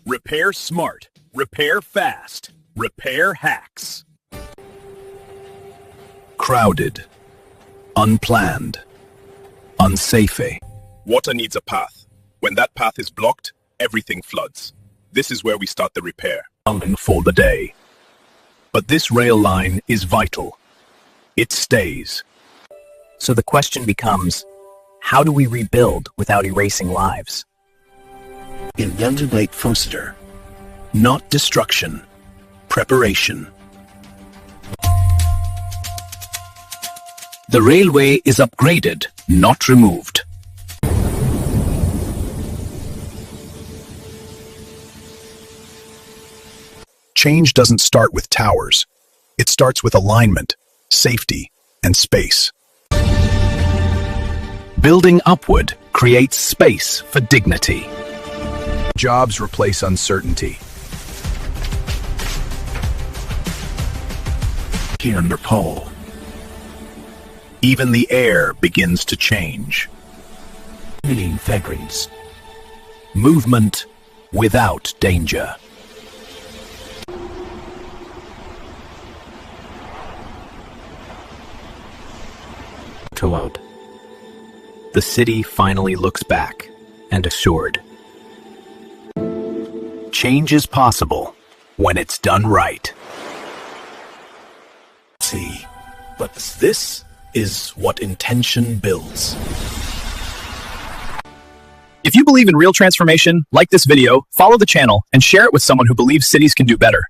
Repair smart. Repair fast. Repair hacks. Crowded. Unplanned. Unsafe. Water needs a path. When that path is blocked, everything floods. This is where we start the repair. For the day. But this rail line is vital. It stays. So the question becomes, how do we rebuild without erasing lives? Invent foster. Not destruction. Preparation. The railway is upgraded, not removed. Change doesn't start with towers. It starts with alignment, safety, and space. Building upward creates space for dignity. Jobs replace uncertainty. Here under Nepal. Even the air begins to change. Factories. Movement without danger. Out. The city finally looks back and assured. Change is possible when it's done right. See, but this is what intention builds. If you believe in real transformation, like this video, follow the channel, and share it with someone who believes cities can do better.